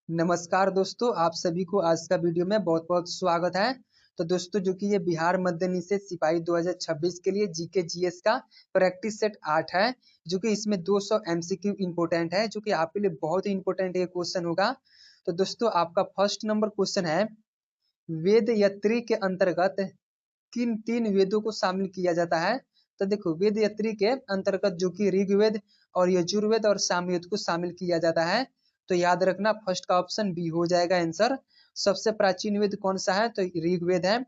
नमस्कार दोस्तों, आप सभी को आज का वीडियो में बहुत बहुत स्वागत है। तो दोस्तों, जो कि ये बिहार मध्य निषेध सिपाही 2026 के लिए जीके जीएस का प्रैक्टिस सेट 8 है, जो कि इसमें 200 एमसीक्यू इंपोर्टेंट है, जो कि आपके लिए बहुत ही इंपोर्टेंट ये क्वेश्चन होगा। तो दोस्तों, आपका फर्स्ट नंबर क्वेश्चन है, वेद यत्री के अंतर्गत किन तीन वेदों को शामिल किया जाता है? तो देखो, वेद यत्री के अंतर्गत जो कि ऋग्वेद और यजुर्वेद और सामवेद को शामिल किया जाता है। तो याद रखना, फर्स्ट का ऑप्शन बी हो जाएगा आंसर। सबसे प्राचीन वेद कौन सा है? तो ऋग्वेद है।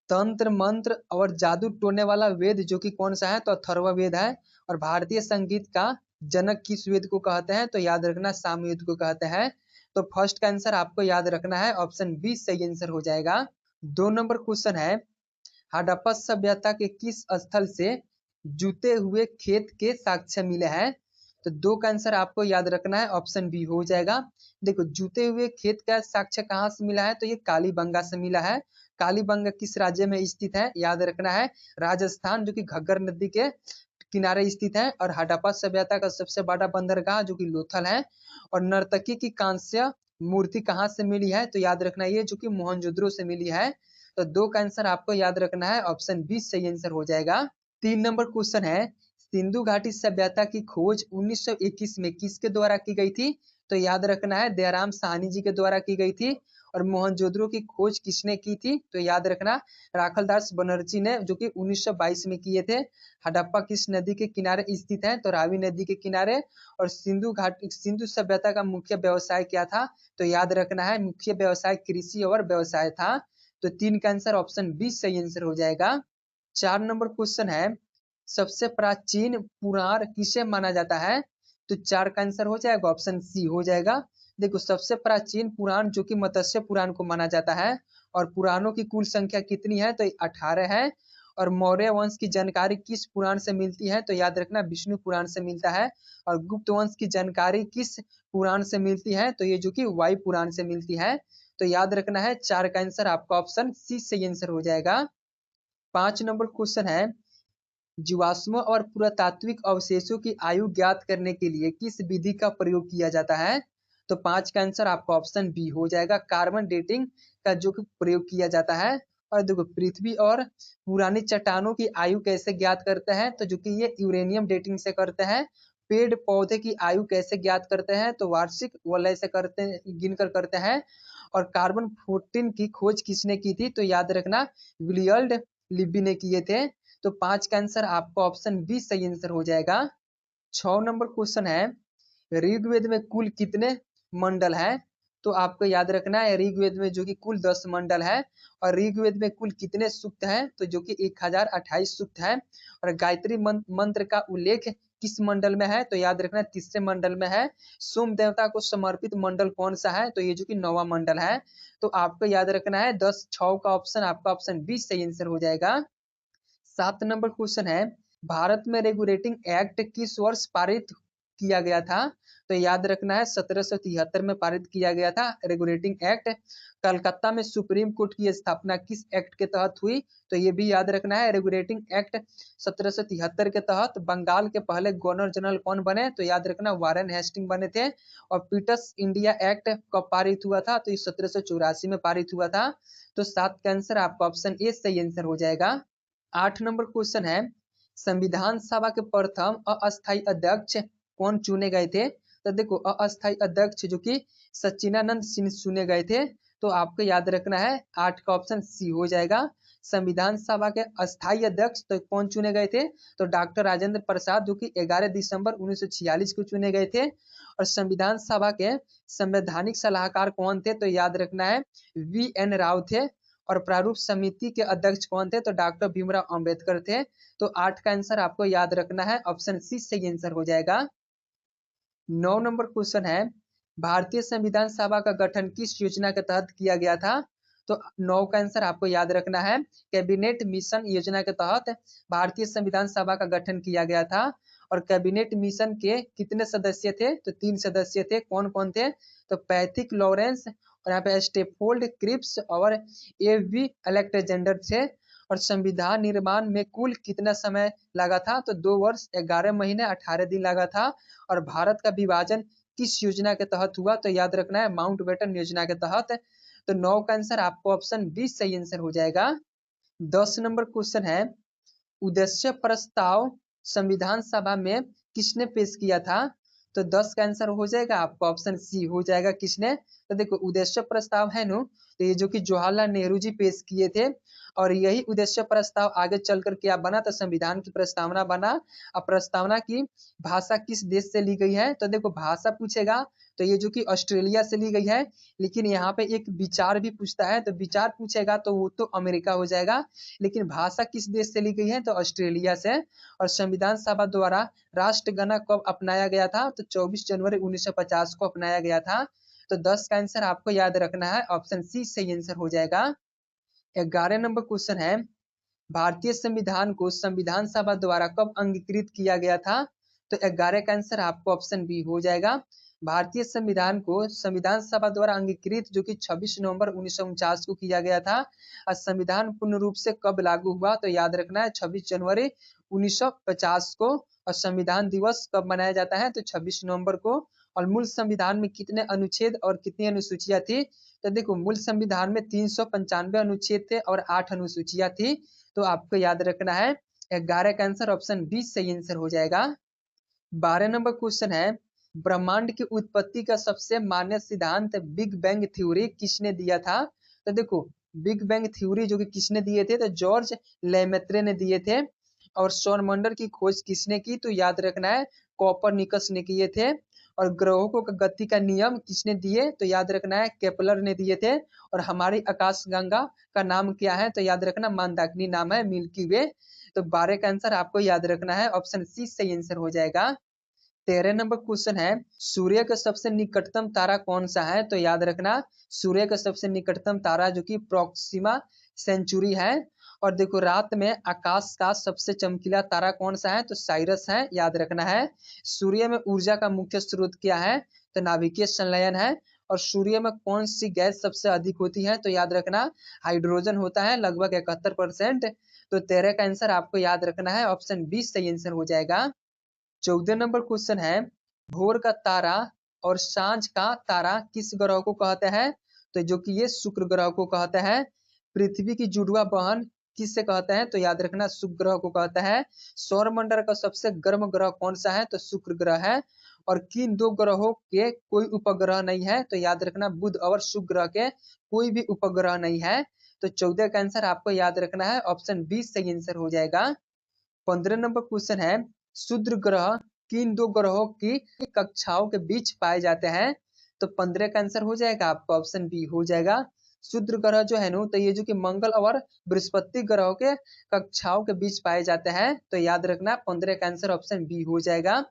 तंत्र मंत्र और जादू टोने वाला वेद जो कि कौन सा है? तो अथर्ववेद है। और भारतीय संगीत का जनक किस वेद को कहते हैं? तो याद रखना, सामवेद को कहते हैं। तो फर्स्ट का आंसर आपको याद रखना है, ऑप्शन बी सही आंसर हो जाएगा। 2 नंबर क्वेश्चन है, हड़प्पा सभ्यता के किस स्थल से जुते हुए खेत के साक्ष्य मिले हैं? तो दो का आंसर आपको याद रखना है, ऑप्शन बी हो जाएगा। देखो, जुते हुए खेत का साक्ष्य कहाँ से मिला है? तो ये कालीबंगा से मिला है। कालीबंगा किस राज्य में स्थित है? याद रखना है, राजस्थान, जो कि घग्गर नदी के किनारे स्थित है। और हड़प्पा सभ्यता का सबसे बड़ा बंदरगाह जो कि लोथल है। और नर्तकी की कांस्य मूर्ति कहाँ से मिली है? तो याद रखना, ये जो कि मोहनजोदड़ो से मिली है। तो दो का आंसर आपको याद रखना है, ऑप्शन बी सही आंसर हो जाएगा। 3 नंबर क्वेश्चन है, सिंधु घाटी सभ्यता की खोज 1921 में किसके द्वारा की गई थी? तो याद रखना है, दयाराम साहनी जी के द्वारा की गई थी। और मोहनजोदड़ो की खोज किसने की थी? तो याद रखना, राखलदास बनर्जी ने, जो कि 1922 में किए थे। हड़प्पा किस नदी के किनारे स्थित है? तो रावी नदी के किनारे। और सिंधु सभ्यता का मुख्य व्यवसाय क्या था? तो याद रखना है, मुख्य व्यवसाय कृषि और व्यवसाय था। तो 3 का आंसर ऑप्शन बी सही आंसर हो जाएगा। 4 नंबर क्वेश्चन है, सबसे प्राचीन पुराण किसे माना जाता है? तो 4 का आंसर हो जाएगा, ऑप्शन सी हो जाएगा। देखो, सबसे प्राचीन पुराण जो कि मत्स्य पुराण को माना जाता है। और पुराणों की कुल संख्या कितनी है? तो 18 है। और मौर्य वंश की जानकारी किस पुराण से मिलती है? तो याद रखना, विष्णु पुराण से मिलता है। और गुप्त वंश की जानकारी किस पुराण से मिलती है? तो ये जो कि वायु पुराण से मिलती है। तो याद रखना है, 4 का आंसर आपका ऑप्शन सी सही आंसर हो जाएगा। 5 नंबर क्वेश्चन है, जीवाश्म और पुरातात्विक अवशेषों की आयु ज्ञात करने के लिए किस विधि का प्रयोग किया जाता है? तो 5 का आंसर आपका ऑप्शन बी हो जाएगा, कार्बन डेटिंग का जो कि प्रयोग किया जाता है। और देखो, पृथ्वी और पुरानी चट्टानों की आयु कैसे ज्ञात करते हैं? तो जो कि ये यूरेनियम डेटिंग से करते हैं। पेड़ पौधे की आयु कैसे ज्ञात करते हैं? तो वार्षिक वलय से करते गिनकर करते हैं। और कार्बन 14 की खोज किसने की थी? तो याद रखना, विलियर्ड लिब्बी ने किए थे। तो 5 का आंसर आपका ऑप्शन बी सही आंसर हो जाएगा। 6 नंबर क्वेश्चन है, ऋग्वेद में कुल कितने मंडल है? तो आपको याद रखना है, ऋग्वेद में जो कि कुल 10 मंडल है। और ऋग्वेद में कुल कितने सूक्त हैं? तो जो कि 1028 सूक्त है। और गायत्री मंत्र का उल्लेख किस मंडल में है? तो याद रखना, तीसरे मंडल में है। सोम देवता को समर्पित मंडल कौन सा है? तो ये जो कि 9वां मंडल है। तो आपको याद रखना है, 10-6 का ऑप्शन आपका ऑप्शन बी सही आंसर हो जाएगा। 7 नंबर क्वेश्चन है, भारत में रेगुलेटिंग एक्ट किस वर्ष पारित किया गया था? तो याद रखना है, 1773 में पारित किया गया था रेगुलेटिंग एक्ट। कलकत्ता में सुप्रीम कोर्ट की स्थापना किस एक्ट के तहत हुई? तो ये भी याद रखना है, रेगुलेटिंग एक्ट 1773 के तहत। बंगाल के पहले गवर्नर जनरल कौन बने? तो याद रखना, वारेन हेस्टिंग बने थे। और पीटर्स इंडिया एक्ट कब पारित हुआ था? तो ये 1784 में पारित हुआ था। तो 7 का आंसर आपका ऑप्शन ए सही आंसर हो जाएगा। 8 नंबर क्वेश्चन है, संविधान सभा के प्रथम अस्थायी अध्यक्ष कौन चुने गए थे? तो देखो, अस्थायी अध्यक्ष जो कि सच्चिदानंद सिंह चुने गए थे। तो आपको याद रखना है, 8 का ऑप्शन सी हो जाएगा। संविधान सभा के अस्थायी अध्यक्ष तो कौन चुने गए थे? तो डॉक्टर राजेंद्र प्रसाद, जो कि 11 दिसंबर 1946 को चुने गए थे। और संविधान सभा के संवैधानिक सलाहकार कौन थे? तो याद रखना है, VN राव थे। और प्रारूप समिति के अध्यक्ष कौन थे? तो डॉक्टर भीमराव अंबेडकर थे। तो 8 का आंसर आपको याद रखना है, ऑप्शन सी सही आंसर हो जाएगा। 9 नंबर क्वेश्चन है, भारतीय संविधान सभा का गठन किस योजना के तहत किया गया था? तो 9 का आंसर आपको याद रखना है, कैबिनेट मिशन योजना के तहत भारतीय संविधान सभा का गठन किया गया था। और कैबिनेट मिशन के कितने सदस्य थे? तो 3 सदस्य थे। कौन कौन थे? तो पैथिक लॉरेंस, और यहाँ पे स्टेफोल्ड क्रिप्स और A.V. अलेक्जेंडर थे। और संविधान निर्माण में कुल कितना समय लगा था? तो 2 वर्ष 11 महीने 18 दिन लगा था। और भारत का विभाजन किस योजना के तहत हुआ, तो याद रखना है माउंटबेटन योजना के तहत। तो 9 का आंसर आपको ऑप्शन बी सही आंसर हो जाएगा। 10 नंबर क्वेश्चन है, उद्देश्य प्रस्ताव संविधान सभा में किसने पेश किया था? तो 10 का आंसर हो जाएगा आपको ऑप्शन सी हो जाएगा, किसने? तो देखो उद्देश्य प्रस्ताव है नो, तो ये जो कि जवाहरलाल नेहरू जी पेश किए थे, और यही उद्देश्य प्रस्ताव आगे चलकर क्या बना, तो संविधान की प्रस्तावना बना। अब प्रस्तावना की भाषा किस देश से ली गई है? तो देखो भाषा पूछेगा तो ये जो कि ऑस्ट्रेलिया से ली गई है, लेकिन यहाँ पे एक विचार भी पूछता है, तो विचार पूछेगा तो वो तो अमेरिका हो जाएगा, लेकिन भाषा किस देश से ली गई है? तो ऑस्ट्रेलिया से। और संविधान सभा द्वारा राष्ट्रगणना कब अपनाया गया था? तो 24 जनवरी 1950 को अपनाया गया था। तो 10 का आंसर आपको याद रखना है, ऑप्शन सी सही आंसर हो जाएगा। 11 नंबर क्वेश्चन है, भारतीय संविधान को संविधान सभा द्वारा कब अंगीकृत किया गया था? तो 11 का आंसर आपको ऑप्शन बी हो जाएगा। भारतीय संविधान को संविधान सभा द्वारा अंगीकृत जो कि 26 नवंबर 1949 को किया गया था। और संविधान पूर्ण रूप से कब लागू हुआ? तो याद रखना है 26 जनवरी 1950 को। और संविधान दिवस कब मनाया जाता है? तो 26 नवंबर को। और मूल संविधान में कितने अनुच्छेद और कितनी अनुसूचियां थी? तो देखो मूल संविधान में 395 अनुच्छेद थे और 8 अनुसूचियां थी। तो आपको याद रखना है 11 का आंसर ऑप्शन बी सही आंसर हो जाएगा। 12 नंबर क्वेश्चन है, ब्रह्मांड की उत्पत्ति का सबसे मान्य सिद्धांत बिग बैंग थ्योरी किसने दिया था? तो देखो बिग बैंग थ्योरी जो कि किसने दिए थे? तो जॉर्ज लेमेत्रे ने दिए थे। और सौरमंडल की खोज किसने की? तो याद रखना है कोपरनिकस ने किए थे। और ग्रहों को गति का नियम किसने दिए? तो याद रखना है केपलर ने दिए थे। और हमारी आकाशगंगा का नाम क्या है? तो याद रखना मंदाकिनी नाम है, मिल्की वे। तो 12 का आंसर आपको याद रखना है, ऑप्शन सी सही आंसर हो जाएगा। 13 नंबर क्वेश्चन है, सूर्य का सबसे निकटतम तारा कौन सा है? तो याद रखना सूर्य का सबसे निकटतम तारा जो कि प्रोक्सिमा सेंचुरी है। और देखो रात में आकाश का सबसे चमकीला तारा कौन सा है? तो साइरस है, याद रखना है। सूर्य में ऊर्जा का मुख्य स्रोत क्या है? तो नाभिकीय संलयन है। और सूर्य में कौन सी गैस सबसे अधिक होती है? तो याद रखना हाइड्रोजन होता है, लगभग 71%। तो 13 का आंसर आपको याद रखना है, ऑप्शन बी सही आंसर हो जाएगा। 14 नंबर क्वेश्चन है, भोर का तारा और सांझ का तारा किस ग्रह को कहते हैं? तो जो कि ये शुक्र ग्रह को कहते हैं। पृथ्वी की जुड़वा बहन किससे कहते हैं? तो याद रखना शुक्र ग्रह को कहता है। सौर मंडल का सबसे गर्म ग्रह कौन सा है? तो शुक्र ग्रह है। और किन दो ग्रहों के कोई उपग्रह नहीं है? तो याद रखना बुध और शुक्र ग्रह के कोई भी उपग्रह नहीं है। तो 14 का आंसर आपको याद रखना है, ऑप्शन बी सही आंसर हो जाएगा। 15 नंबर क्वेश्चन है, क्षुद्र ग्रह किन दो ग्रहों की कक्षाओं के बीच पाए जाते हैं? तो 15 का आंसर हो जाएगा आपका ऑप्शन बी हो जाएगा। क्षुद्र ग्रह जो है नो, तो ये जो कि मंगल और बृहस्पति ग्रहों के कक्षाओं के बीच पाए जाते हैं। तो याद रखना 15 का आंसर ऑप्शन बी हो जाएगा।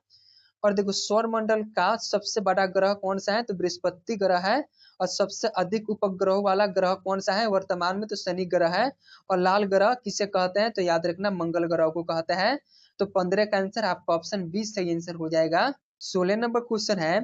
और देखो सौर मंडल का सबसे बड़ा ग्रह कौन सा है? तो बृहस्पति ग्रह है। और सबसे अधिक उपग्रहों वाला ग्रह कौन सा है वर्तमान में? तो शनि ग्रह है। और लाल ग्रह किसे कहते हैं? तो याद रखना मंगल ग्रह को कहते हैं। तो 15 का आंसर आपका ऑप्शन बी सही आंसर हो जाएगा। 16 नंबर क्वेश्चन है,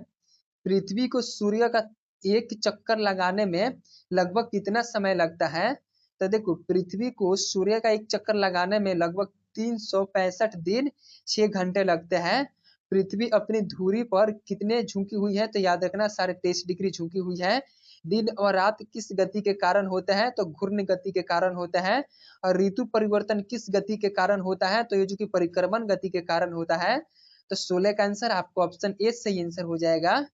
पृथ्वी को सूर्य का एक चक्कर लगाने में लगभग कितना समय लगता है? तो देखो पृथ्वी को सूर्य का एक चक्कर लगाने में लगभग 365 दिन 6 घंटे लगते हैं। पृथ्वी अपनी धुरी पर कितने झुकी हुई है? तो याद रखना 23.5 डिग्री झुकी हुई है। दिन और रात किस गति के कारण होते हैं? तो घूर्णन गति के कारण होते हैं। और ऋतु परिवर्तन किस गति के कारण होता है? तो ये जो कि परिक्रमण गति के कारण होता है। तो 16 का आंसर आपको ऑप्शन ए सही आंसर हो जाएगा।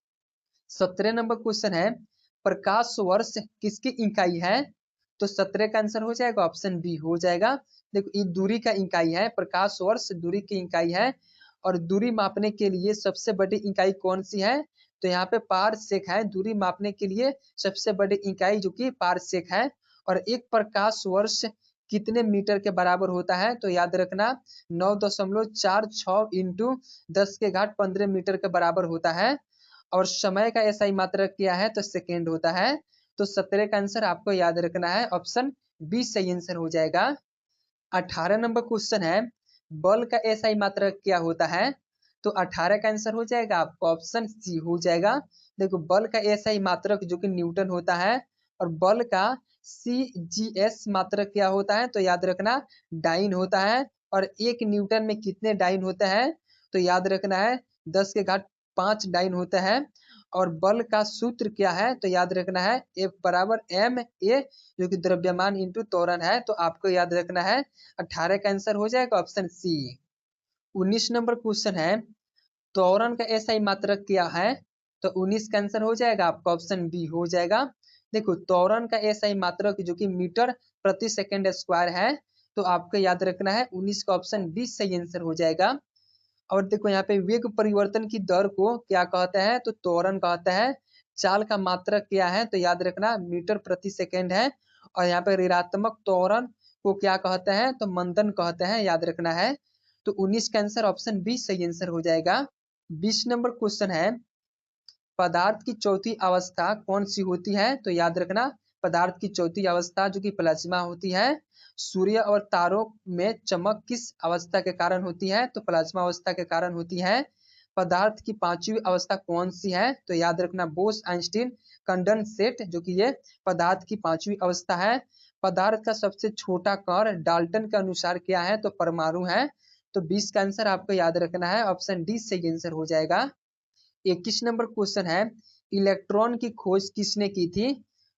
17 नंबर क्वेश्चन है, प्रकाश वर्ष किसकी इकाई है? तो 17 का आंसर हो जाएगा ऑप्शन बी हो जाएगा। देखो ये दूरी का इकाई है, प्रकाश वर्ष दूरी की इकाई है। और दूरी मापने के लिए सबसे बड़ी इकाई कौन सी है? तो यहाँ पे पारसेक है, दूरी मापने के लिए सबसे बड़ी इकाई जो कि पारसेक है। और एक प्रकाश वर्ष कितने मीटर के बराबर होता है? तो याद रखना 9.46 इंटू 10⁻15 मीटर के बराबर होता है। और समय का ऐसा ही मात्रक क्या है? तो सेकेंड होता है। तो 17 का आंसर आपको याद रखना है, ऑप्शन बी सही आंसर हो जाएगा। 18 नंबर क्वेश्चन है, बल का एसआई मात्रक क्या होता है? तो 18 का आंसर हो जाएगा आपको ऑप्शन सी हो जाएगा। देखो बल का एसआई मात्रक जो कि न्यूटन होता है। और बल का सीजीएस मात्रक क्या होता है? तो याद रखना डाइन होता है। और 1 न्यूटन में कितने डाइन होते हैं? तो याद रखना है 10⁻ 5 डाइन होता है। और बल का सूत्र क्या है तो याद रखना है F बराबर एम ए, जो कि द्रव्यमान इंटू त्वरण है। तो आपको याद रखना है 18 का आंसर हो जाएगा ऑप्शन सी। 19 नंबर क्वेश्चन है, त्वरण का एसआई मात्रक क्या है? तो 19 का आंसर हो जाएगा आपका ऑप्शन बी हो जाएगा। देखो त्वरण का एसआई मात्रक जो कि मीटर प्रति सेकंड स्क्वायर है, तो आपको याद रखना है 19 का ऑप्शन बी सही आंसर हो जाएगा। और देखो यहाँ पे वेग परिवर्तन की दर को क्या कहते हैं तो त्वरण कहते हैं। चाल का मात्रक क्या है तो याद रखना मीटर प्रति सेकंड है। और यहाँ पे ऋणात्मक त्वरण को क्या कहते हैं तो मंदन कहते हैं, याद रखना है। तो 19 का आंसर ऑप्शन बी सही आंसर हो जाएगा। 20 नंबर क्वेश्चन है, पदार्थ की चौथी अवस्था कौन सी होती है? तो याद रखना पदार्थ की चौथी अवस्था जो कि प्लाज्मा होती है। सूर्य और तारों में चमक किस अवस्था के कारण होती है? तो प्लाज्मा अवस्था के कारण होती है। पदार्थ की पांचवी अवस्था कौन सी है? तो याद रखना बोस आइंस्टीन कंडेंसेट, जो कि ये पदार्थ की पांचवी अवस्था है। पदार्थ का सबसे छोटा कण डाल्टन के अनुसार क्या है? तो परमाणु है। तो 20 का आंसर आपको याद रखना है ऑप्शन डी सही आंसर हो जाएगा। 21 नंबर क्वेश्चन है, इलेक्ट्रॉन की खोज किसने की थी?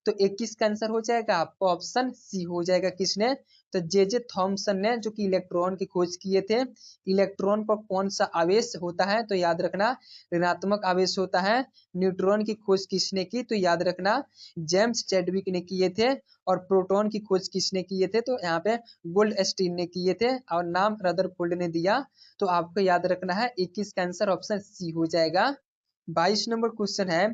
तो 21 का आंसर हो जाएगा आपको ऑप्शन सी हो जाएगा। किसने? तो जे थॉमसन ने, जो कि इलेक्ट्रॉन की खोज किए थे। इलेक्ट्रॉन पर कौन सा आवेश होता है? तो याद रखना ऋणात्मक आवेश होता है। न्यूट्रॉन की खोज किसने की? तो याद रखना जेम्स चैडविक ने किए थे। और प्रोटॉन की खोज किसने किए थे? तो यहाँ पे गोल्डस्टीन ने किए थे और नाम रदरफोर्ड ने दिया। तो आपको याद रखना है 21 का आंसर ऑप्शन सी हो जाएगा। 22 नंबर क्वेश्चन है,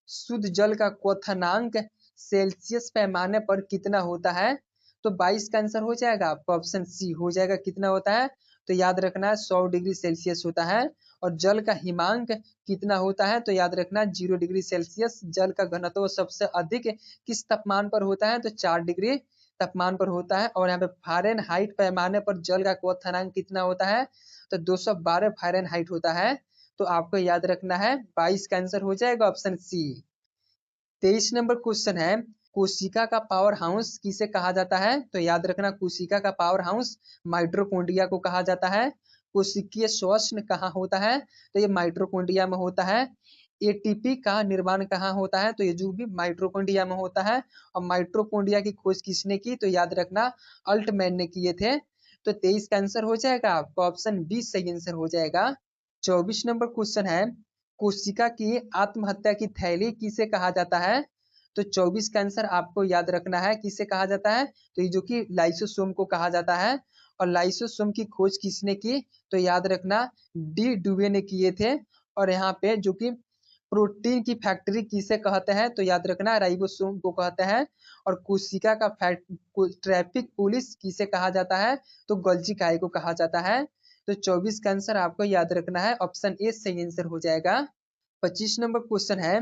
शुद्ध जल का क्वथनांक सेल्सियस पैमाने पर कितना होता है? तो 22 का आंसर हो जाएगा आपका ऑप्शन सी हो जाएगा। कितना होता है? तो याद रखना 100 डिग्री सेल्सियस होता है। और जल का हिमांक कितना होता है? तो याद रखना 0 डिग्री सेल्सियस। जल का घनत्व सबसे अधिक किस तापमान पर होता है? तो 4 डिग्री तापमान पर होता है। और यहाँ पे फारेनहाइट पैमाने पर जल का क्वथनांक कितना होता है? तो 212 फारेनहाइट होता है। तो आपको याद रखना है 22 का आंसर हो जाएगा ऑप्शन सी। 23 नंबर क्वेश्चन है, कोशिका का पावर हाउस किसे कहा जाता है? तो याद रखना कोशिका का पावर हाउस माइटोकॉन्ड्रिया को कहा जाता है। कोशिकीय श्वसन कहाँ होता है? तो ये माइटोकॉन्ड्रिया में होता है। एटीपी का निर्माण कहाँ होता है? तो ये जो भी माइटोकॉन्ड्रिया में होता है। और माइटोकॉन्ड्रिया की खोज किसने की? तो याद रखना अल्टमैन ने किए थे। तो 23 का आंसर हो जाएगा आपका ऑप्शन बी सही आंसर हो जाएगा। 24 नंबर क्वेश्चन है, कोशिका की आत्महत्या की थैली किसे कहा जाता है? तो 24 का आंसर आपको याद रखना है किसे कहा जाता है? तो ये जो कि लाइसोसोम को कहा जाता है। और लाइसोसोम की खोज किसने की? तो याद रखना डी डुवे ने किए थे। और यहाँ पे जो कि प्रोटीन की फैक्ट्री किसे कहते हैं? तो याद रखना राइबोसोम को कहते हैं। और कोशिका का ट्रैफिक पुलिस किसे कहा जाता है? तो गोल्जी काय को कहा जाता है। तो 24 का आंसर आपको याद रखना है ऑप्शन ए सही आंसर हो जाएगा। 25 नंबर क्वेश्चन है,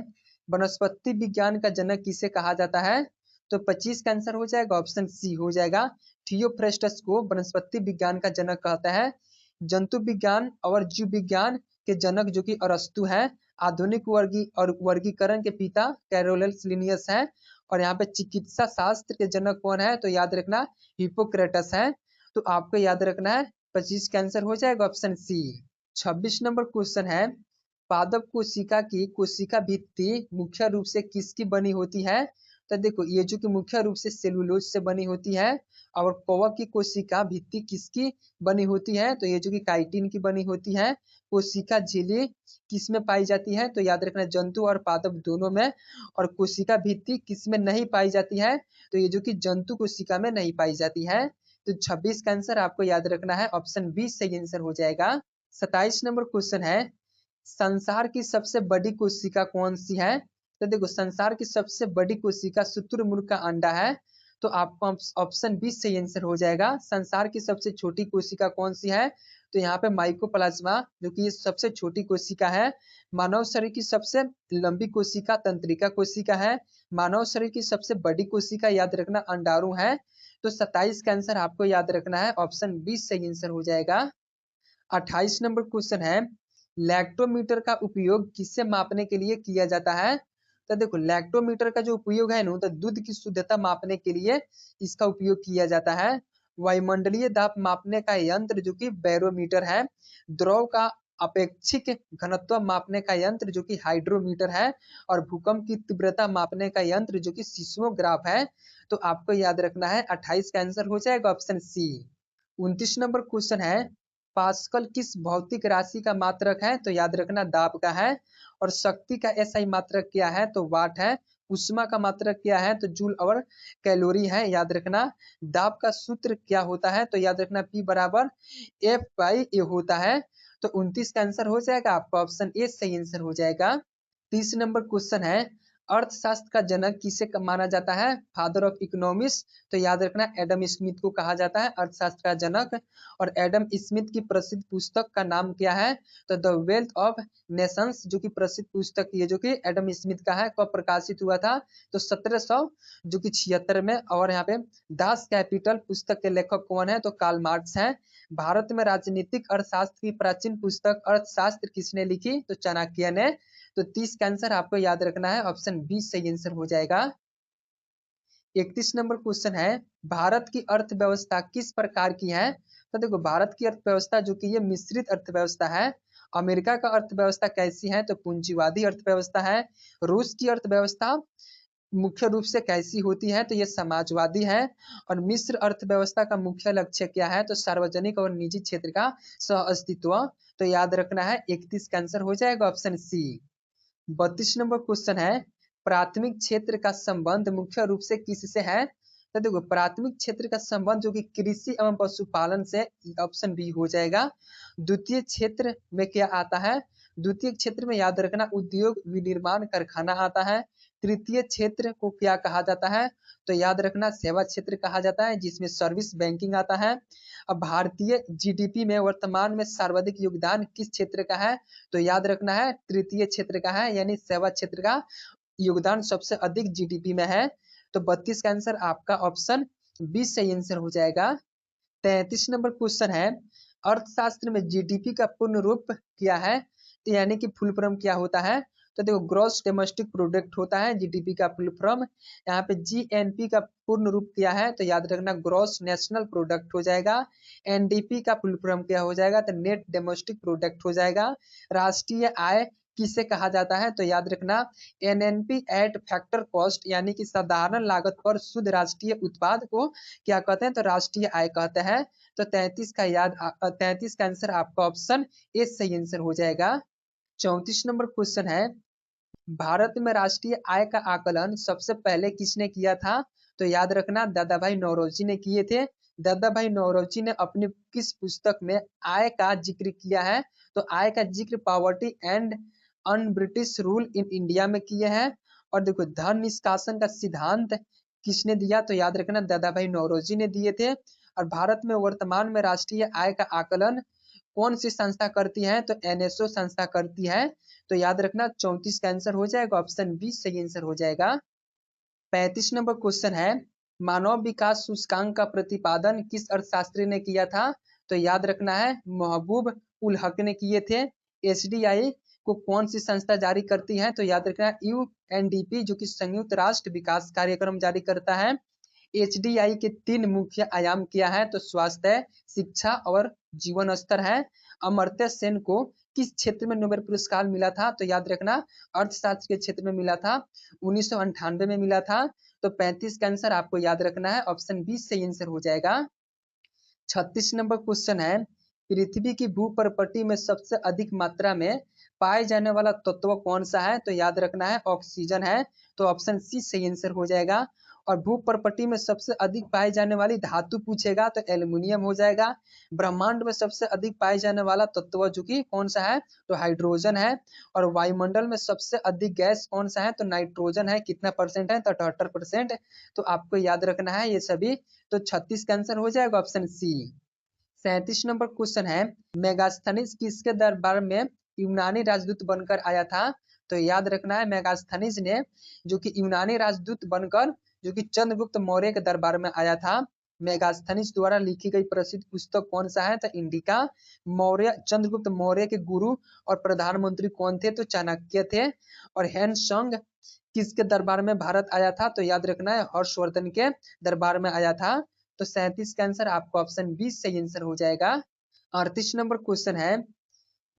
वनस्पति विज्ञान का जनक किसे कहा जाता है? तो 25 का आंसर हो जाएगा ऑप्शन सी हो जाएगा। थियोफ्रेस्टस को वनस्पति विज्ञान का जनक कहता है। जंतु विज्ञान और जीव विज्ञान के जनक जो कि अरस्तु है। आधुनिक वर्गीकरण के पिता कैरोलस लिनियस है। और यहाँ पे चिकित्सा शास्त्र के जनक कौन है? तो याद रखना हिपोक्रेटस है। तो आपको याद रखना है 25 का आंसर हो जाएगा ऑप्शन सी। 26 नंबर क्वेश्चन है, पादप कोशिका की कोशिका भित्ति मुख्य रूप से किसकी बनी होती है? तो देखो ये जो कि मुख्य रूप से सेलुलोज से बनी होती है। और कवक की कोशिका भित्ति किसकी बनी होती है? तो ये जो कि काइटिन की बनी होती है। कोशिका झिल्ली किस में पाई जाती है? तो याद रखना जंतु और पादप दोनों में। और कोशिका भित्ति किस में नहीं पाई जाती है? तो ये जो कि जंतु कोशिका में नहीं पाई जाती है। तो 26 का आंसर आपको याद रखना है ऑप्शन बी सही आंसर हो जाएगा। 27 नंबर क्वेश्चन है, संसार की सबसे बड़ी कोशिका कौन सी है? तो देखो संसार की सबसे बड़ी कोशिका शुतुरमुर्ग का अंडा है। तो आपको ऑप्शन बी सही आंसर हो जाएगा। संसार की सबसे छोटी कोशिका कौन सी है? तो यहाँ पे माइकोप्लाज्मा जो कि सबसे छोटी कोशिका है। मानव शरीर की सबसे लंबी कोशिका तंत्रिका कोशिका है। मानव शरीर की सबसे बड़ी कोशिका याद रखना अंडाणु है। तो 27 का आंसर आपको याद रखना है ऑप्शन बी सही आंसर हो जाएगा। 28 नंबर क्वेश्चन है, लैक्टोमीटर का उपयोग किससे मापने के लिए किया जाता है? तो देखो लैक्टोमीटर का जो उपयोग है ना, तो दूध की शुद्धता मापने के लिए इसका उपयोग किया जाता है। वायुमंडलीय दाब मापने का यंत्र जो कि बैरोमीटर है। द्रव का अपेक्षिक घनत्व मापने का यंत्र जो कि हाइड्रोमीटर है, और भूकंप की तीव्रता मापने का यंत्र जो कि सिस्मोग्राफ है। तो आपको याद रखना है 28 का आंसर हो जाएगा ऑप्शन सी। 29 नंबर क्वेश्चन है, पास्कल किस भौतिक राशि का मात्रक है? तो याद रखना दाब का है। और शक्ति का एसआई मात्रक क्या है? तो वाट है। उष्मा का मात्रक क्या है? तो जूल और कैलोरी है, याद रखना। दाब का सूत्र क्या होता है? तो याद रखना P बराबर F/A होता है। तो 29 का आंसर हो जाएगा आपका ऑप्शन ए सही आंसर हो जाएगा। 30 नंबर क्वेश्चन है, अर्थशास्त्र का जनक किसे माना जाता है? Father of economics. तो याद रखना एडम स्मिथ को कहा जाता है अर्थशास्त्र का जनक। और एडम स्मिथ की प्रसिद्ध पुस्तक का नाम क्या है? तो द वेल्थ ऑफ नेशंस जो कि प्रसिद्ध पुस्तक ये जो कि एडम स्मिथ का है, कब प्रकाशित हुआ था? तो 1700 जो कि 76 में। और यहाँ पे दास कैपिटल पुस्तक के लेखक कौन है? तो कार्ल मार्क्स है। भारत में राजनीतिक अर्थशास्त्र की प्राचीन पुस्तक अर्थशास्त्र किसने लिखी? तो चाणक्य ने। तो 30 का आंसर आपको याद रखना है ऑप्शन बी सही आंसर हो जाएगा। 31 नंबर क्वेश्चन है, भारत की अर्थव्यवस्था किस प्रकार की है? तो देखो भारत की अर्थव्यवस्था जो कि ये मिश्रित अर्थव्यवस्था है। अमेरिका का अर्थव्यवस्था कैसी है? तो पूंजीवादी अर्थव्यवस्था है। रूस की अर्थव्यवस्था मुख्य रूप से कैसी होती है? तो ये समाजवादी है। और मिस्र अर्थव्यवस्था का मुख्य लक्ष्य क्या है? तो सार्वजनिक और निजी क्षेत्र का सह अस्तित्व। तो याद रखना है 31 का आंसर हो जाएगा ऑप्शन सी। 32 नंबर क्वेश्चन है, प्राथमिक क्षेत्र का संबंध मुख्य रूप से किससे है? तो देखो प्राथमिक क्षेत्र का संबंध जो कि कृषि एवं पशुपालन से, ऑप्शन बी हो जाएगा। द्वितीय क्षेत्र में क्या आता है? द्वितीय क्षेत्र में याद रखना उद्योग विनिर्माण कारखाना आता है। तृतीय क्षेत्र को क्या कहा जाता है? तो याद रखना सेवा क्षेत्र कहा जाता है, जिसमें सर्विस बैंकिंग आता है। अब भारतीय जीडीपी में वर्तमान में सर्वाधिक योगदान किस क्षेत्र का है? तो याद रखना है तृतीय क्षेत्र का है, यानी सेवा क्षेत्र का योगदान सबसे अधिक जीडीपी में है। तो 32 का आंसर आपका ऑप्शन 20 सही आंसर हो जाएगा। 33 नंबर क्वेश्चन है, अर्थशास्त्र में जीडीपी का पूर्ण रूप क्या है? तो यानी कि फुल फॉर्म क्या होता है? तो देखो ग्रॉस डोमेस्टिक प्रोडक्ट होता है जीडीपी का फुल फॉर्म। यहाँ पे जीएनपी का पूर्ण रूप क्या है? तो याद रखना ग्रॉस नेशनल प्रोडक्ट हो जाएगा। एनडीपी का फुल फॉर्म क्या हो जाएगा? तो नेट डोमेस्टिक प्रोडक्ट हो जाएगा। राष्ट्रीय आय किसे कहा जाता है? तो याद रखना एनएनपी एट फैक्टर कॉस्ट, यानी कि साधारण लागत पर शुद्ध राष्ट्रीय उत्पाद को क्या कहते हैं? तो राष्ट्रीय आय कहते हैं। तो 33 का आंसर आपका ऑप्शन ए सही आंसर हो जाएगा। 34 नंबर क्वेश्चन है, भारत में राष्ट्रीय आय का आकलन सबसे पहले किसने किया था? तो याद रखना दादा भाई नौरोजी ने किए थे। दादा भाई नौरोजी ने अपनी किस पुस्तक में आय का जिक्र किया है? तो आय का जिक्र poverty and un British rule in India में किए हैं। और देखो धन निष्कासन का सिद्धांत किसने दिया? तो याद रखना दादा भाई नौरोजी ने दिए थे। और भारत में वर्तमान में राष्ट्रीय आय का आकलन कौन सी संस्था करती है? तो एनएसओ संस्था करती है। तो याद रखना 34 का आंसर हो जाएगा ऑप्शन बी सही आंसर हो जाएगा। 35 नंबर क्वेश्चन है, मानव विकास सूचकांक का प्रतिपादन किस अर्थशास्त्री ने किया था? तो याद रखना है महबूब उल हक ने किए थे। एसडीआई को कौन सी संस्था जारी करती है? तो याद रखना यूएनडीपी जो कि संयुक्त राष्ट्र विकास कार्यक्रम जारी करता है। एचडीआई के 3 मुख्य आयाम क्या है? तो स्वास्थ्य, शिक्षा और जीवन स्तर है। अमर्त्य सेन को किस क्षेत्र में नोबेल पुरस्कार मिला था? तो याद रखना अर्थशास्त्र के क्षेत्र में मिला था, 1998 में मिला था। तो 35 का आंसर आपको याद रखना है ऑप्शन बी सही आंसर हो जाएगा। 36 नंबर क्वेश्चन है, पृथ्वी की भूप्रपट्टी में सबसे अधिक मात्रा में पाए जाने वाला तत्व कौन सा है? तो याद रखना है ऑक्सीजन है। तो ऑप्शन सी सही आंसर हो जाएगा। और भूप्रपट्टी में सबसे अधिक पाई जाने वाली धातु पूछेगा तो एल्युमिनियम हो जाएगा। ब्रह्मांड में सबसे अधिक पाए जाने वाला तत्व जो कि कौन सा है? तो हाइड्रोजन है। और वायुमंडल में सबसे अधिक गैस कौन सा है? तो नाइट्रोजन है। कितना परसेंट है? तो 78%। तो आपको याद रखना है ये सभी। तो 36 का आंसर हो जाएगा ऑप्शन सी। 37 नंबर क्वेश्चन है, मेगास्थनीज किसके दरबार में यूनानी राजदूत बनकर आया था? तो याद रखना है मेगास्थनीज ने जो कि यूनानी राजदूत बनकर जो कि चंद्रगुप्त मौर्य के दरबार में आया था। मेगास्थनीज द्वारा लिखी गई प्रसिद्ध पुस्तक कौन सा है? तो इंडिका। मौर्य चंद्रगुप्त मौर्य के गुरु और प्रधानमंत्री कौन थे? तो चाणक्य थे। और हैंसोंग किसके दरबार में भारत आया था? तो याद रखना है हर्षवर्धन के दरबार में आया था। तो 37 का आंसर आपको ऑप्शन 20 सही आंसर हो जाएगा। 38 नंबर क्वेश्चन है,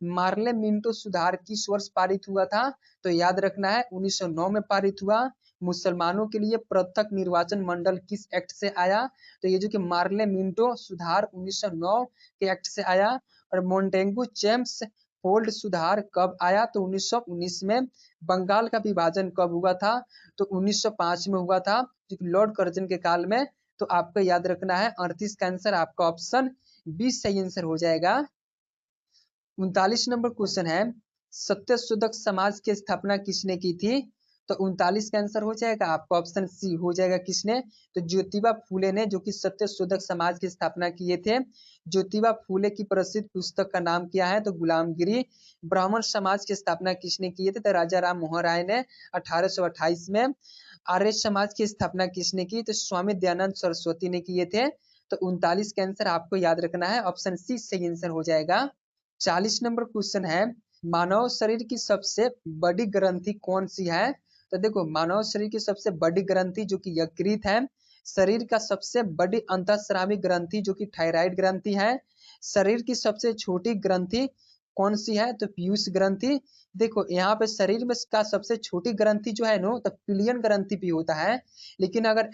मार्ले मिंटो सुधार किस वर्ष पारित हुआ था? तो याद रखना है 1909 में पारित हुआ। मुसलमानों के लिए पृथक निर्वाचन मंडल किस एक्ट से आया? तो ये जो कि मार्ले मिंटो सुधार 1909 के एक्ट से आया। और मोंटेगू चेम्स फोल्ड सुधार कब आया? तो 1919 में। बंगाल का विभाजन कब हुआ था? तो 1905 में हुआ था, लॉर्ड कर्जन के काल में। तो आपको याद रखना है 38 का आंसर आपका ऑप्शन 20 सही आंसर हो जाएगा। 39 नंबर क्वेश्चन है, सत्यशोधक समाज की स्थापना किसने की थी? तो 39 का आंसर हो जाएगा आपका ऑप्शन सी हो जाएगा। किसने? तो ज्योतिबा फूले ने, जो कि सत्यशोधक समाज की स्थापना किए थे। ज्योतिबा फूले की प्रसिद्ध पुस्तक का नाम क्या है? तो गुलामगिरी। ब्राह्मण समाज की स्थापना किसने किए थे? तो राजा राम मोहन राय ने 1828 में। आर्य समाज की स्थापना किसने की? तो स्वामी दयानंद सरस्वती ने किए थे। तो 39 का आंसर आपको याद रखना है, ऑप्शन सी सही आंसर हो जाएगा। 40 नंबर क्वेश्चन है, मानव शरीर की सबसे बड़ी ग्रंथि कौन सी है? तो देखो, मानव शरीर की सबसे बड़ी ग्रंथि जो कि यकृत है। शरीर का सबसे बड़ी अंतःस्रावी ग्रंथि जो कि थायराइड ग्रंथि है। शरीर की सबसे छोटी ग्रंथि कौन सी है? तो पीयूष ग्रंथि। देखो, यहाँ पे शरीर में का सबसे छोटी ग्रंथि जो है नो, तो पिलियन ग्रंथि भी होता है। लेकिन अगर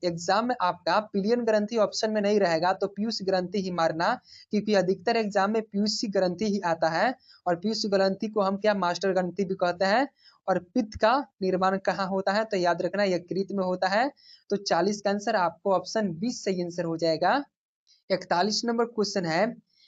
एग्जाम में आपका पिलियन ग्रंथि ऑप्शन में नहीं रहेगा तो पीयूष ग्रंथि ही मारना, क्योंकि अधिकतर एग्जाम में पीयूष ग्रंथि ही आता है। और पीयूष ग्रंथि को हम क्या मास्टर ग्रंथि भी कहते हैं। और पित्त का निर्माण कहाँ होता है? तो याद रखना यकृत में होता है। तो 40 का आंसर आपको ऑप्शन 20 सही आंसर हो जाएगा। 41 नंबर क्वेश्चन है,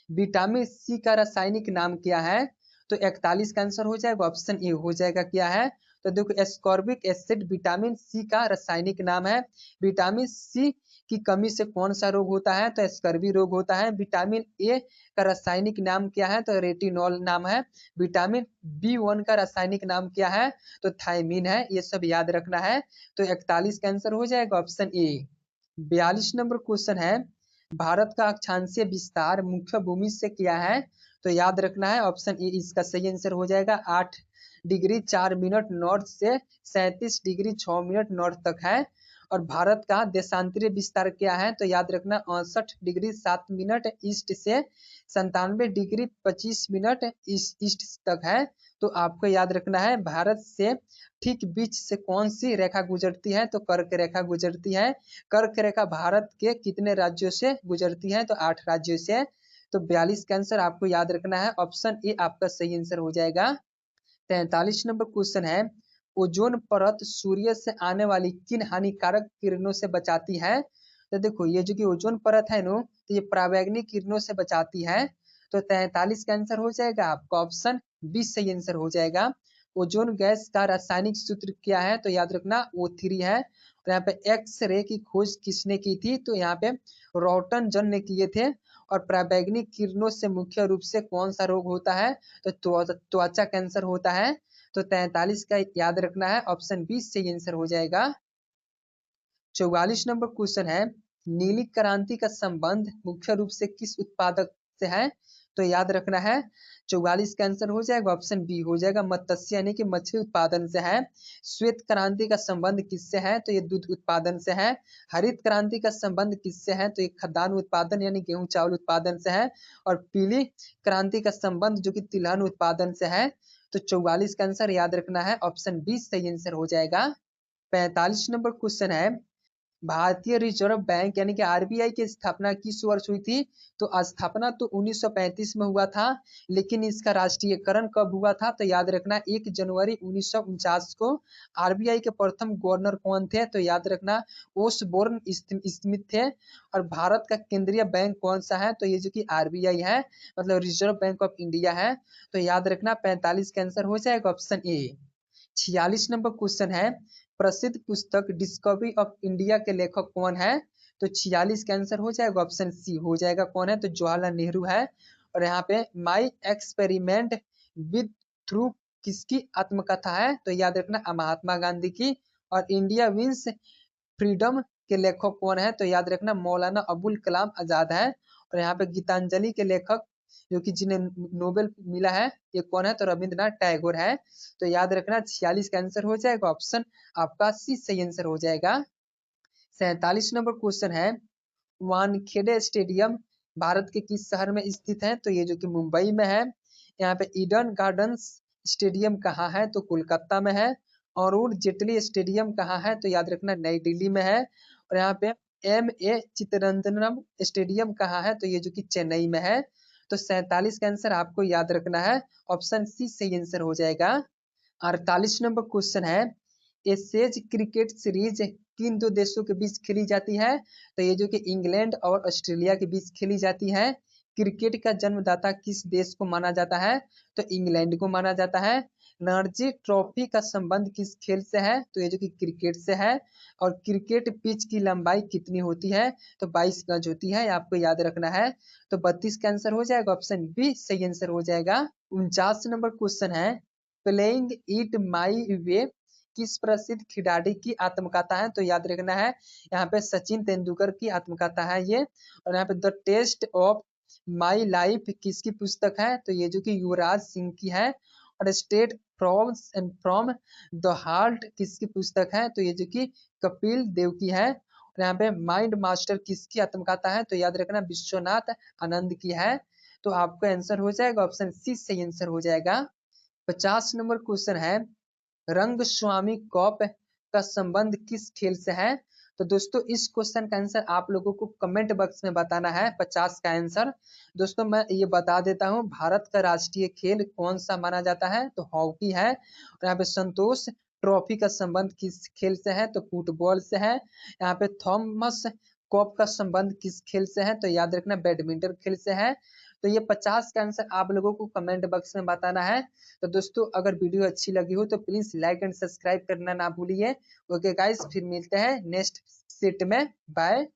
विटामिन सी का रासायनिक नाम क्या है? तो 41 का आंसर हो जाएगा ऑप्शन ए हो जाएगा। क्या है? तो देखो, एस्कॉर्बिक एसिड विटामिन सी का रासायनिक नाम है। विटामिन सी की कमी से कौन सा रोग होता है? तो स्कर्वी रोग होता है। विटामिन ए का रासायनिक नाम क्या है? तो रेटिनॉल नाम है। विटामिन बी1 का रासायनिक नाम क्या है? तो थायमीन है। ये सब याद रखना है। तो 41 का आंसर हो जाएगा ऑप्शन ए। 42 नंबर क्वेश्चन है, भारत का अक्षांशीय विस्तार मुख्य भूमि से क्या है? तो याद रखना है ऑप्शन ए इसका सही आंसर हो जाएगा। 8 डिग्री 4 मिनट नॉर्थ से 37 डिग्री 6 मिनट नॉर्थ तक है। और भारत का देशांतरीय विस्तार क्या है? तो याद रखना 68 डिग्री 7 मिनट ईस्ट से 97 डिग्री 25 मिनट ईस्ट तक है। तो आपको याद रखना है भारत से ठीक बीच से कौन सी रेखा गुजरती है? तो कर्क रेखा गुजरती है। कर्क रेखा भारत के कितने राज्यों से गुजरती है? तो 8 राज्यों से। तो 42 का आंसर आपको याद रखना है, ऑप्शन ए आपका सही आंसर हो जाएगा। 43 नंबर क्वेश्चन है, ओजोन परत सूर्य से आने वाली किन हानिकारक किरणों से बचाती है? तो देखो, ये जो कि ओजोन परत है नो, तो ये पराबैंगनी किरणों से बचाती है। तो 43 का आंसर हो जाएगा आपका ऑप्शन 20 सही आंसर हो जाएगा। ओजोन गैस का रासायनिक सूत्र क्या है? तो याद रखना O3 है। और यहाँ पे एक्स रे की खोज किसने की थी? तो यहाँ पे रॉटन जन ने किए थे। और पराबैंगनी किरणों से मुख्य रूप से कौन सा रोग होता है? तो त्वचा कैंसर होता है। तो 43 का याद रखना है, ऑप्शन 20 से आंसर हो जाएगा। 44 नंबर क्वेश्चन है, नीली क्रांति का संबंध मुख्य रूप से किस उत्पादक से है? तो याद रखना है 44 का आंसर हो जाएगा ऑप्शन बी हो जाएगा, मत्स्य यानी कि मछली उत्पादन से है। श्वेत क्रांति का संबंध किससे है? तो ये दूध उत्पादन से है। हरित क्रांति का संबंध किससे है? तो ये खाद्यान्न उत्पादन यानी गेहूं चावल उत्पादन से है। और पीली क्रांति का संबंध जो कि तिलहन उत्पादन से है। तो 44 का आंसर याद रखना है, ऑप्शन बी सही आंसर हो जाएगा। 45 नंबर क्वेश्चन है, भारतीय रिजर्व बैंक यानी कि आरबीआई की स्थापना किस वर्ष हुई थी? तो स्थापना तो 1935 में हुआ था, लेकिन इसका राष्ट्रीयकरण कब हुआ था? तो याद रखना 1 जनवरी 1949 को। आरबीआई के प्रथम गवर्नर कौन थे? तो याद रखना ओसबोर्न स्मिथ थे। और भारत का केंद्रीय बैंक कौन सा है? तो ये जो कि आरबीआई है, मतलब रिजर्व बैंक ऑफ इंडिया है। तो याद रखना 45 का आंसर हो जाएगा ऑप्शन ए। 46 नंबर क्वेश्चन है, प्रसिद्ध पुस्तक डिस्कवरी ऑफ इंडिया के लेखक कौन है? तो 46 का आंसर हो जाएगा ऑप्शन सी हो जाएगा। कौन है? तो जवाहरलाल नेहरू है। और यहाँ पे माई एक्सपेरिमेंट विद थ्रू किसकी आत्मकथा है? तो याद रखना महात्मा गांधी की। और इंडिया विंस फ्रीडम के लेखक कौन है? तो याद रखना मौलाना अबुल कलाम आजाद है। और यहाँ पे गीतांजलि के लेखक जो कि जिन्हें नोबेल मिला है, ये कौन है? तो रविंद्रनाथ टैगोर है। तो याद रखना 46 का आंसर हो जाएगा ऑप्शन आपका सी सही आंसर हो जाएगा। 47 नंबर क्वेश्चन है, वानखेड़े स्टेडियम भारत के किस शहर में स्थित है? तो ये जो कि मुंबई में है। यहाँ पे ईडन गार्डन्स स्टेडियम कहाँ है, तो कोलकाता में है। अरुण जेटली स्टेडियम कहाँ है, तो याद रखना नई दिल्ली में है। और यहाँ पे M.A. चित्तरंजनम स्टेडियम कहाँ है, तो ये जो कि चेन्नई में है। तो 47 का आंसर आपको याद रखना है, ऑप्शन सी सही आंसर हो जाएगा। 48 नंबर क्वेश्चन है, एशेज क्रिकेट सीरीज किन दो देशों के बीच खेली जाती है, तो ये जो कि इंग्लैंड और ऑस्ट्रेलिया के बीच खेली जाती है। क्रिकेट का जन्मदाता किस देश को माना जाता है, तो इंग्लैंड को माना जाता है। रणजी ट्रॉफी का संबंध किस खेल से है, तो ये जो कि क्रिकेट से है। और क्रिकेट पिच की लंबाई कितनी होती है, तो 22 गज होती है, आपको याद रखना है। तो 32 का आंसर हो जाएगा, ऑप्शन बी सही आंसर हो जाएगा। 49 नंबर क्वेश्चन है, प्लेइंग इट माई वे किस प्रसिद्ध खिलाड़ी की आत्मकथा है, तो याद रखना है यहाँ पे सचिन तेंदुलकर की आत्मकथा है ये। और यहाँ पे the test of my life किसकी पुस्तक है, तो ये जो कि युवराज सिंह की है। और स्टेट फ्रॉम द हार्ट किसकी पुस्तक है, तो ये जो कि कपिल देव की है। और यहाँ पे माइंड मास्टर किसकी आत्मकथा है, तो याद रखना विश्वनाथ आनंद की है। तो आपका आंसर हो जाएगा, ऑप्शन सी सही आंसर हो जाएगा। 50 नंबर क्वेश्चन है, रंगस्वामी कप का संबंध किस खेल से है, तो दोस्तों इस क्वेश्चन का आंसर आप लोगों को कमेंट बॉक्स में बताना है। 50 का आंसर दोस्तों मैं ये बता देता हूँ, भारत का राष्ट्रीय खेल कौन सा माना जाता है, तो हॉकी है। और यहाँ पे संतोष ट्रॉफी का संबंध किस खेल से है, तो फुटबॉल से है। यहाँ पे थॉमस कप का संबंध किस खेल से है, तो याद रखना बैडमिंटन खेल से है। तो ये 50 का आंसर आप लोगों को कमेंट बॉक्स में बताना है। तो दोस्तों अगर वीडियो अच्छी लगी हो तो प्लीज लाइक एंड सब्सक्राइब करना ना भूलिए। ओके गाइस, फिर मिलते हैं नेक्स्ट सेट में। बाय।